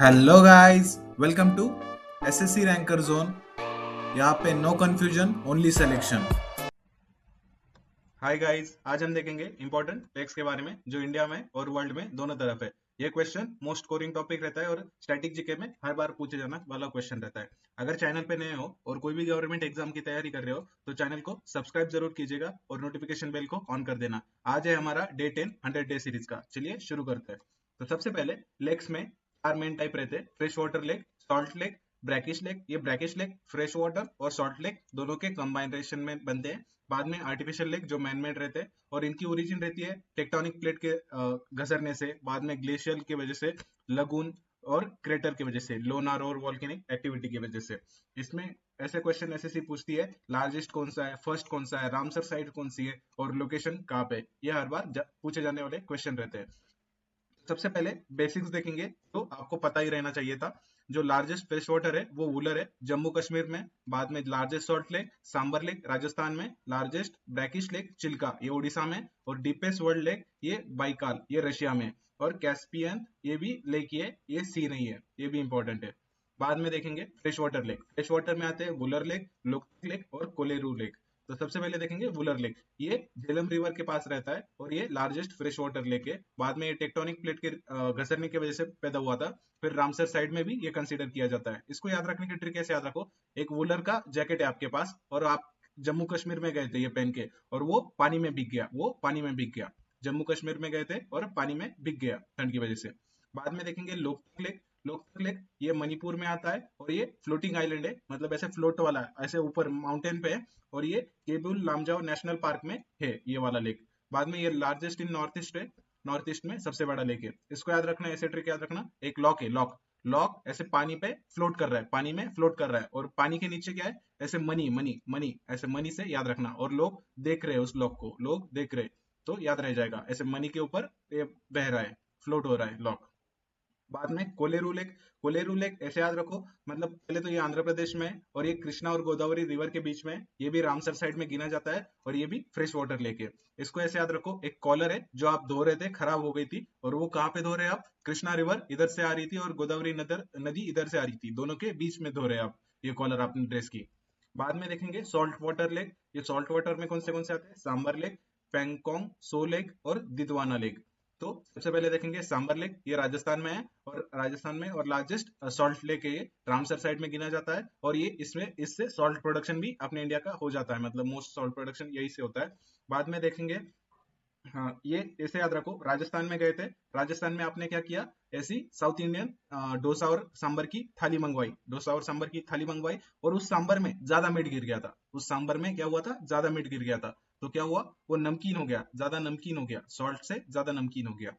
Hello guys, welcome to SSC ranker zone. यहाँ पे no confusion, only selection. Hi guys, आज हम देखेंगे इंपॉर्टेंट फैक्ट्स के बारे में जो इंडिया में और वर्ल्ड में दोनों तरफ है। ये क्वेश्चन मोस्ट स्कोरिंग टॉपिक रहता है और स्टैटिक जीके में हर बार पूछे जाना वाला क्वेश्चन रहता है। अगर चैनल पे नए हो और कोई भी गवर्नमेंट एग्जाम की तैयारी कर रहे हो तो चैनल को सब्सक्राइब जरूर कीजिएगा और नोटिफिकेशन बेल को ऑन कर देना। आज है हमारा डे 10 100 डे सीरीज का। चलिए शुरू करते हैं। तो सबसे पहले लेक्स में चार मेन टाइप रहते हैं: fresh water lake, salt lake, brackish lake. ये ब्रैकिश लेक फ्रेश वाटर और सॉल्ट लेक दोनों के कॉम्बाइनेशन में बनते हैं। बाद में आर्टिफिशियल लेक जो मैनमेड रहते हैं और इनकी ओरिजिन रहती है टेक्टोनिक प्लेट के घसरने से, बाद में ग्लेशियर की वजह से, लगून और क्रेटर की वजह से, लोनार और वॉल्केनिक एक्टिविटी की वजह से। इसमें ऐसे क्वेश्चन एसएससी पूछती है: लार्जेस्ट कौन सा है, फर्स्ट कौन सा है, रामसर साइट कौन सी है और लोकेशन कहाँ पे। ये हर बार पूछे जाने वाले क्वेश्चन रहते हैं। सबसे पहले बेसिक्स देखेंगे तो आपको पता ही रहना चाहिए था। जो लार्जेस्ट फ्रेश वाटर है वो वुलर है, जम्मू कश्मीर में। बाद में largest salt lake Sambhar lake Rajasthan में। लार्जेस्ट ब्रैकिश लेक चिल्का, ये उड़ीसा में। और डीपेस्ट वर्ल्ड लेक ये बाइकाल, ये रशिया में। और कैस्पियन ये भी लेक ही है, ये सी नहीं है, ये भी इंपॉर्टेंट है। बाद में देखेंगे fresh water lake. Fresh water में आते हैं वुलर लेक, लोकतक लेक और कोलेरू लेक। तो सबसे पहले देखेंगे वुलर लेक। ये झेलम रिवर के पास रहता है और ये लार्जेस्ट फ्रेश वाटर लेक है। बाद में ये टेक्टोनिक प्लेट के घसरने की वजह से पैदा हुआ था। फिर रामसर साइड में भी ये कंसीडर किया जाता है। इसको याद रखने की ट्रिक ऐसे याद रखो: एक वुलर का जैकेट है आपके पास और आप जम्मू कश्मीर में गए थे ये पहन के, और वो पानी में भीग गया, वो पानी में भीग गया। जम्मू कश्मीर में गए थे और पानी में भीग गया ठंड की वजह से। बाद में देखेंगे लोकतक लेक। लोकतक लेक ये मणिपुर में आता है और ये फ्लोटिंग आइलैंड है, मतलब ऐसे फ्लोट वाला है, ऐसे ऊपर माउंटेन पे है। और ये केबुल लामजाओ नेशनल पार्क में है ये वाला लेक। बाद में ये लार्जेस्ट इन नॉर्थ ईस्ट है, नॉर्थ ईस्ट में सबसे बड़ा लेक है। इसको याद रखना, ऐसे ट्रिक याद रखना: एक लॉक है, लॉक। लॉक ऐसे पानी पे फ्लोट कर रहा है, पानी में फ्लोट कर रहा है, और पानी के नीचे क्या है, ऐसे मनी मनी मनी, ऐसे मनी से याद रखना। और लोग देख रहे हैं उस लॉक को, लोग देख रहे हैं, तो याद रह जाएगा, ऐसे मनी के ऊपर ये बह रहा है, फ्लोट हो रहा है लॉक। बाद में कोलेरू लेक। कोलेरू लेक ऐसे याद रखो, मतलब पहले तो ये आंध्र प्रदेश में है और ये कृष्णा और गोदावरी रिवर के बीच में है। ये भी रामसर साइड में गिना जाता है और ये भी फ्रेश वाटर लेक है। इसको ऐसे याद रखो: एक कॉलर है जो आप धो रहे थे, खराब हो गई थी, और वो कहाँ पे धो रहे हैं आप? कृष्णा रिवर इधर से आ रही थी और गोदावरी नदर नदी इधर से आ रही थी, दोनों के बीच में धो रहे हैं आप ये कॉलर अपनी ड्रेस की। बाद में देखेंगे सॉल्ट वाटर लेक। ये सॉल्ट वाटर में कौन से आते हैं? सांबर लेक, पेंगोंग सो लेक और दिदवाना लेक। तो सबसे पहले देखेंगे सांबर लेक, ये राजस्थान में है, और राजस्थान में और लार्जेस्ट सॉल्ट लेक है ये, रामसर साइड में गिना जाता है। और ये इसमें इससे सॉल्ट प्रोडक्शन भी अपने इंडिया का हो जाता है, मतलब मोस्ट सॉल्ट प्रोडक्शन यही से होता है। बाद में देखेंगे, हाँ ये ऐसे याद रखो, राजस्थान में गए थे, राजस्थान में आपने क्या किया, ऐसी साउथ इंडियन डोसा और सांबर की थाली मंगवाई, डोसा और सांबर की थाली मंगवाई, और उस सांबर में ज्यादा मीट गिर गया था। उस सांबर में क्या हुआ था? ज्यादा मीट गिर गया था। तो क्या हुआ? वो नमकीन हो गया, ज्यादा नमकीन हो गया, सॉल्ट से ज्यादा नमकीन हो गया।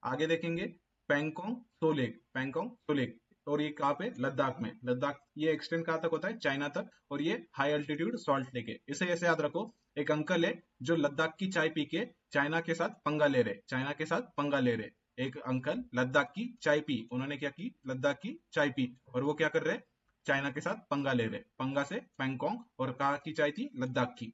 आगे देखेंगे पैंगोंग सो लेक। पैंगोंग सो लेक, और ये कहाँ पे? लद्दाख में। लद्दाख ये एक्सटेंड कहाँ तक होता है? चाइना तक। और ये हाई अल्टीट्यूड सॉल्ट लेक है। इसे ऐसे याद रखो: एक अंकल है जो लद्दाख की चाय पी के चाइना के साथ पंगा ले रहे, चाइना के साथ पंगा ले रहे। एक अंकल लद्दाख की चाय पी, उन्होंने क्या की? लद्दाख की चाय पी, और वो क्या कर रहे? चाइना के साथ पंगा ले रहे। पंगा से पैंगोंग, और कहाँ की चाय थी? लद्दाख की।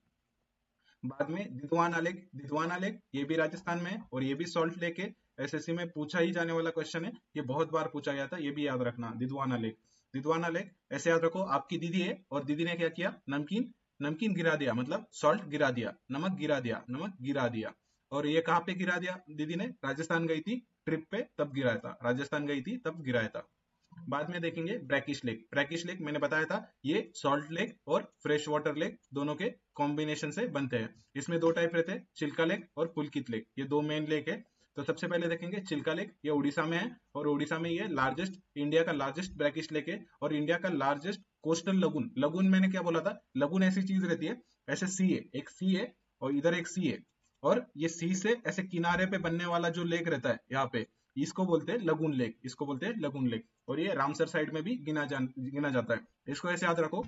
बाद में दिदवाना लेक। दिदवाना लेक ये भी राजस्थान में है और ये भी सॉल्ट लेक है। एसएससी में पूछा ही जाने वाला क्वेश्चन है, ये बहुत बार पूछा गया था, ये भी याद रखना, दिदवाना लेक। दिदवाना लेक ऐसे याद रखो: आपकी दीदी है और दीदी ने क्या किया? नमकीन, नमकीन गिरा दिया, मतलब सॉल्ट गिरा दिया, नमक गिरा दिया, नमक गिरा दिया। और ये कहाँ पे गिरा दिया दीदी ने? राजस्थान गई थी ट्रिप पे तब गिराया था, राजस्थान गई थी तब गिराया था। बाद में देखेंगे ब्रैकिश लेक। ब्रैकिश लेक मैंने बताया था, ये सॉल्ट लेक और फ्रेश वाटर लेक दोनों के कॉम्बिनेशन से बनते हैं। इसमें दो टाइप रहते हैं: चिल्का लेक और पुलकित लेक, ये दो मेन लेक है। तो सबसे पहले देखेंगे चिल्का लेक, ये उड़ीसा में है, और उड़ीसा में ये लार्जेस्ट, इंडिया का लार्जेस्ट ब्रैकिश लेक है और इंडिया का लार्जेस्ट कोस्टल लगून। लगून मैंने क्या बोला था? लगून ऐसी चीज रहती है, ऐसे सी है, एक सी है और इधर एक सी है, और ये सी से ऐसे किनारे पे बनने वाला जो लेक रहता है यहाँ पे, इसको बोलते हैं लगून लेक, इसको बोलते हैं लगून लेक। और ये रामसर साइड में भी गिना जाता है। इसको ऐसे याद रखो: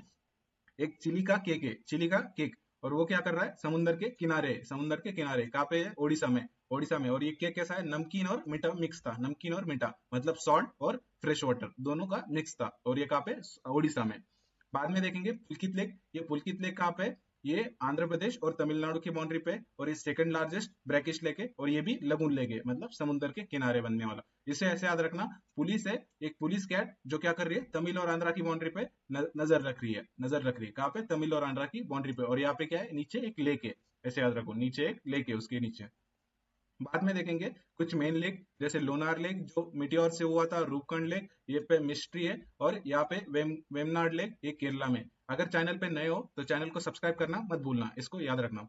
एक चिली का केक है, चिली का केक, और वो क्या कर रहा है? समुंदर के किनारे है, समुंदर के किनारे कहाँ पे है? ओडिशा में। ओडिशा में। और ये केक कैसा है? नमकीन और मीठा मिक्स था, नमकीन और मीठा, मतलब सॉल्ट और फ्रेश वाटर दोनों का मिक्स था, और ये कहाँ पे? ओडिशा में। बाद में देखेंगे पुलकित लेक। ये पुलकित लेक कहाँ पे है? ये आंध्र प्रदेश और तमिलनाडु की बाउंड्री पे, और ये सेकंड लार्जेस्ट ब्रैकिश लेक है, और ये भी लगून लेक है, मतलब समुद्र के किनारे बनने वाला। इसे ऐसे याद रखना, पुलिस है, एक पुलिस कैट जो क्या कर रही है, तमिल और आंध्रा की बाउंड्री पे नजर रख रही है, कहाँ पे, तमिल और आंध्रा की बाउंड्री पे। और यहाँ पे क्या है, नीचे एक लेक है, ऐसे याद रखो, नीचे एक लेक है, उसके नीचे। बाद में देखेंगे कुछ मेन लेक, जैसे लोनार लेक जो मिटियोर से हुआ था, रूपकंड लेक ये पे मिस्ट्री है, और यहाँ पे वेमनाड लेक ये केरला में। अगर चैनल पे नए हो तो चैनल को सब्सक्राइब करना मत भूलना, इसको याद रखना।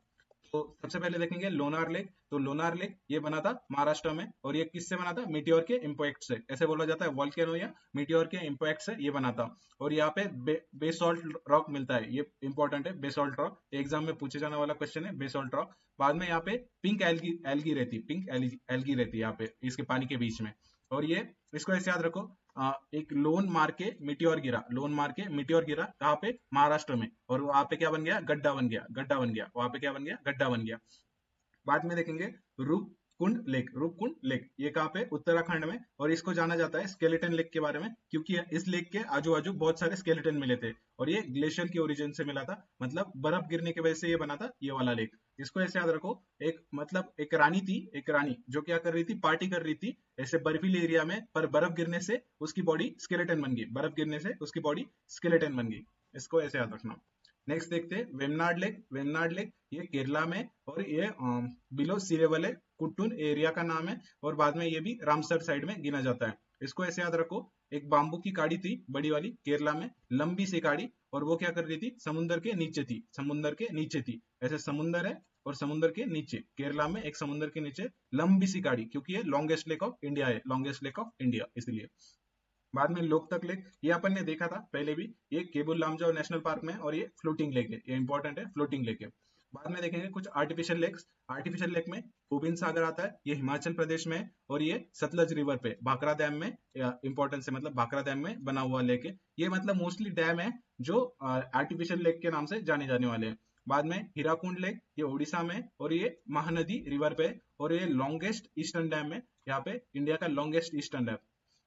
तो सबसे पहले देखेंगे लोनार लेक। तो लोनार लेक ये बना था महाराष्ट्र में, और ये किससे बना था, मिटियोर के इम्पैक्ट से, ऐसे बोला जाता है, वॉल्केनो या मिटियोर के इम्पैक्ट से ये बना था। और यहाँ पे बेसॉल्ट रॉक मिलता है, ये इंपॉर्टेंट है, बेसॉल्ट रॉक एग्जाम में पूछे जाने वाला क्वेश्चन है, बेसॉल्ट रॉक। बाद में यहाँ पे पिंक एल्गी एल्गी रहती है, पिंक एल्गी रहती है यहाँ पे इसके पानी के बीच में। और ये इसको ऐसे याद रखो, एक लोन मार के मिटियोर गिरा, लोन मार के मिटियोर गिरा कहाँ पे, महाराष्ट्र में, और वहां पे क्या बन गया, गड्ढा बन गया, गड्ढा बन गया, वहां पे क्या बन गया, गड्ढा बन गया। बाद में देखेंगे रूपकुंड लेक, रूपकुंड लेक ये कहाँ पे, उत्तराखंड में, और इसको जाना जाता है स्केलेटन लेक के बारे में, क्योंकि इस लेक के आजू बाजू बहुत सारे स्केलेटन मिले थे, और ये ग्लेशियर की ओरिजिन से मिला था, मतलब बर्फ गिरने की वजह से ये बना था ये वाला लेक। इसको ऐसे याद रखो, एक मतलब एक रानी थी, एक रानी जो क्या कर रही थी, पार्टी कर रही थी ऐसे बर्फीले एरिया में, पर बर्फ गिरने से उसकी बॉडी स्केलेटन बन गई, बर्फ गिरने से उसकी बॉडी स्केलेटन बन गई, इसको ऐसे याद रखना। नेक्स्ट देखते हैं वेमनाड लेक। वेमनाड लेक ये केरला में, और ये बिलो सिरेवले कुट्टून एरिया का नाम है, और बाद में ये भी रामसर साइड में गिना जाता है। इसको ऐसे याद रखो, एक बाम्बू की काड़ी थी बड़ी वाली केरला में, लंबी सी काड़ी, और वो क्या कर रही थी, समुद्र के नीचे थी, समुद्र के नीचे थी, ऐसे समुद्र है और समुद्र के नीचे, केरला में एक समुद्र के नीचे लंबी सी काड़ी, क्योंकि ये लॉन्गेस्ट लेक ऑफ इंडिया है, लॉन्गेस्ट लेक ऑफ इंडिया इसलिए। बाद में लोकतक लेक, ये अपन ने देखा था पहले भी, ये केबुल लामजाओ नेशनल पार्क में, और ये फ्लोटिंग लेक है, ये इंपॉर्टेंट है, फ्लोटिंग लेक है। बाद में देखेंगे कुछ आर्टिफिशियल लेक्स। आर्टिफिशियल लेक में गोबिंद सागर आता है, ये हिमाचल प्रदेश में है, और ये सतलज रिवर पे भाखड़ा डैम में, इंपॉर्टेंस है, मतलब भाखड़ा डैम में बना हुआ लेक है ये, मतलब मोस्टली डैम है जो आर्टिफिशियल लेक के नाम से जाने जाने वाले हैं। बाद में हीराकुंड लेक, ये उड़ीसा में, और ये महानदी रिवर पे, और ये लॉन्गेस्ट ईस्टर्न डैम है, यहाँ पे इंडिया का लॉन्गेस्ट ईस्टर्न डैम।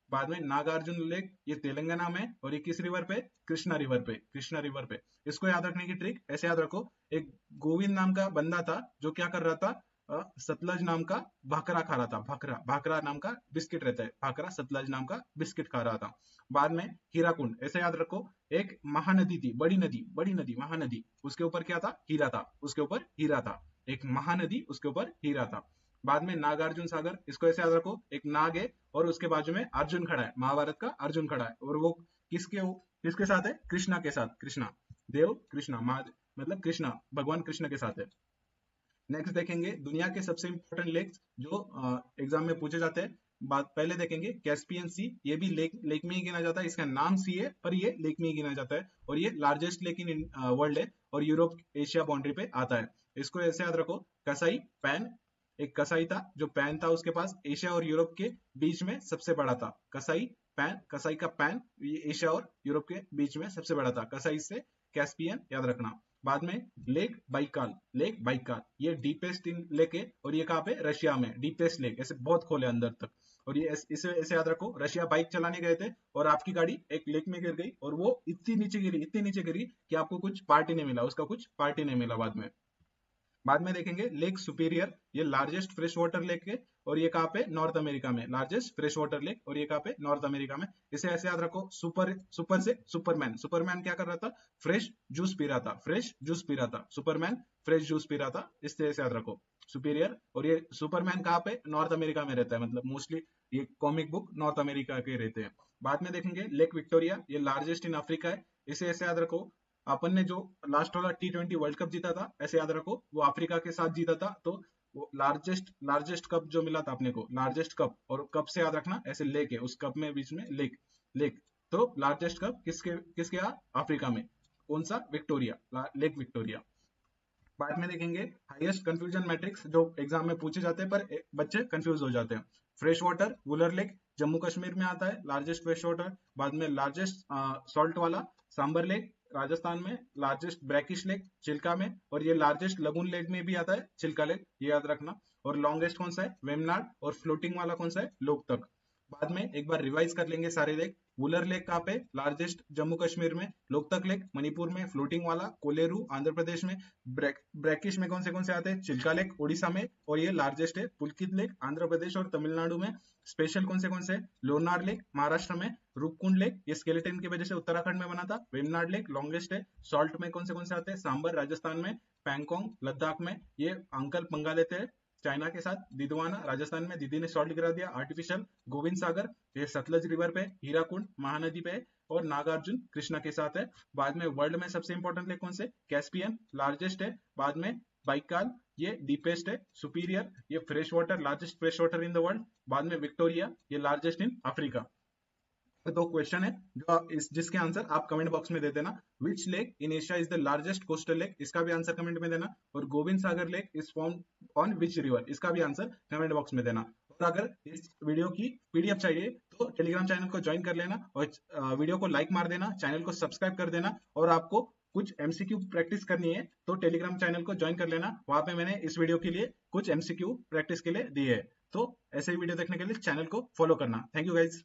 बाद में नागार्जुन लेक, ये तेलंगाना में, और ये किस रिवर पे, कृष्णा रिवर पे, कृष्णा रिवर पे। इसको याद रखने की ट्रिक ऐसे याद रखो, एक गोविंद नाम का बंदा था जो क्या कर रहा था, सतलज नाम का भाखरा खा रहा था, भाखरा, भाखरा नाम का बिस्किट रहता है, भाखरा सतलज नाम का बिस्किट खा रहा था। बाद में हीराकुंड ऐसे याद रखो, एक महानदी थी, बड़ी नदी, बड़ी नदी, महानदी, उसके ऊपर क्या था, हीरा था, उसके ऊपर हीरा था, एक महानदी उसके ऊपर हीरा था। बाद में नागार्जुन सागर, इसको ऐसे याद रखो, एक नाग है और उसके बाजू में अर्जुन खड़ा है, महाभारत का अर्जुन खड़ा है, और वो किसके साथ है, कृष्णा के साथ, कृष्णा देव, कृष्णा मतलब कृष्णा भगवान कृष्ण के साथ है। नेक्स्ट देखेंगे दुनिया के सबसे इंपॉर्टेंट लेक्स जो एग्जाम में पूछे जाते हैं। बात पहले देखेंगे कैस्पियन सी, ये भी लेक में ही गिना जाता है, इसका नाम सी है पर ये लेक में ही गिना जाता है, और ये लार्जेस्ट लेक इन वर्ल्ड है, और यूरोप एशिया बाउंड्री पे आता है। इसको ऐसे याद रखो, कसाई पैन, एक कसाई था जो पैन था उसके पास, एशिया और यूरोप के बीच में सबसे बड़ा था, कसाई पैन, कसाई का पैन, ये एशिया और यूरोप के बीच में सबसे बड़ा था, कसाई से कैस्पियन याद रखना। बाद में लेक बाइकाल, लेक बाइकाल ये डीपेस्ट लेक है, और ये कहाँ पे, रशिया में, डीपेस्ट लेक, ऐसे बहुत खोले अंदर तक। और ये इसे ऐसे याद रखो, रशिया बाइक चलाने गए थे और आपकी गाड़ी एक लेक में गिर गई, और वो इतनी नीचे गिरी, इतनी नीचे गिरी कि आपको कुछ पार्टी नहीं मिला, उसका कुछ पार्टी नहीं मिला बाद में देखेंगे लेक सुपीरियर, ये लार्जेस्ट फ्रेश वाटर लेक है, और ये कहाँ पे, नॉर्थ अमेरिका में, लार्जेस्ट फ्रेश वाटर लेक, और ये कहाँ पे, नॉर्थ अमेरिका में। इसे ऐसे याद रखो, सुपर से सुपरमैन, सुपरमैन क्या कर रहा था, फ्रेश जूस पी रहा था, फ्रेश जूस पी रहा था, सुपरमैन फ्रेश जूस पी रहा था, इससे ऐसे याद रखो सुपीरियर। और ये सुपरमैन कहाँ पे, नॉर्थ अमेरिका में रहता है, मतलब मोस्टली ये कॉमिक बुक नॉर्थ अमेरिका के रहते हैं। बाद में देखेंगे लेक विक्टोरिया, ये लार्जेस्ट इन अफ्रीका है, इसे ऐसे याद रखो, अपन ने जो लास्ट वाला T20 वर्ल्ड कप जीता था, ऐसे याद रखो वो अफ्रीका के साथ जीता था, तो वो लार्जेस्ट कप जो मिला था अपने को, लार्जेस्ट कप, और कप से याद रखना ऐसे लेक है, उस कप में बीच में लेक, लेक, तो लार्जेस्ट कप किसके यहाँ, अफ्रीका में, कौन सा, विक्टोरिया, लेक विक्टोरिया। बाद में देखेंगे हाईएस्ट कंफ्यूजन मैट्रिक्स जो एग्जाम में पूछे जाते हैं पर बच्चे कंफ्यूज हो जाते हैं। Fresh water Wular lake Jammu Kashmir में आता है, लार्जेस्ट फ्रेश वाटर। बाद में लार्जेस्ट सॉल्ट वाला सांबर लेक राजस्थान में, लार्जेस्ट ब्रैकिश लेक चिल्का में, और ये लार्जेस्ट लगून लेक में भी आता है, चिल्का लेक, ये याद रखना। और लॉन्गेस्ट कौन सा है, वेमनाड, और फ्लोटिंग वाला कौन सा है, लोकतक। बाद में एक बार रिवाइज कर लेंगे सारे लेक। वुलर लेक कहाँ पे? लार्जेस्ट जम्मू कश्मीर में। लोकतक लेक मणिपुर में। फ्लोटिंग वाला कोलेरू आंध्र प्रदेश में। ब्रैकिश में कौन से आते हैं? चिल्का लेक ओडिशा में और ये लार्जेस्ट है। पुलकित लेक आंध्र प्रदेश और तमिलनाडु में। स्पेशल कौन से? लोनार लेक महाराष्ट्र में। रूपकुंड लेक ये स्केलेटन की वजह से उत्तराखंड में बना था। वेमनाड लेक लॉन्गेस्ट है। सॉल्ट में कौन से आते हैं? सांबर राजस्थान में। पैंगोंग लद्दाख में। ये अंकल पंगा लेते हैं चाइना के साथ। दिदवाना राजस्थान में, दीदी ने सॉल्ट गिरा दिया आर्टिफिशियल। गोविंद सागर ये सतलज रिवर पे। हीराकुंड महानदी पे। और नागार्जुन कृष्णा के साथ है। बाद में वर्ल्ड में सबसे इंपॉर्टेंट लेक कौन से? कैस्पियन लार्जेस्ट है। बाद में बाइकाल ये डीपेस्ट है। सुपीरियर ये fresh water largest fresh water in the world. बाद में विक्टोरिया ये लार्जेस्ट इन अफ्रीका। तो 2 क्वेश्चन है जो जिसके आंसर आप कमेंट बॉक्स में दे देना। Which lake in Asia is the largest coastal lake, इसका भी आंसर कमेंट में देना। और Govind Sagar lake is form on which river, इसका भी आंसर कमेंट बॉक्स में देना। और अगर इस वीडियो की पीडीएफ चाहिए तो टेलीग्राम चैनल को ज्वाइन कर लेना और वीडियो को लाइक मार देना, चैनल को सब्सक्राइब कर देना। और आपको कुछ एमसीक्यू प्रैक्टिस करनी है तो टेलीग्राम चैनल को ज्वाइन कर लेना। वहां पे मैंने इस वीडियो के लिए कुछ एमसीक्यू प्रैक्टिस के लिए दिए है। तो ऐसे ही वीडियो देखने के लिए चैनल को फॉलो करना। Thank you guys.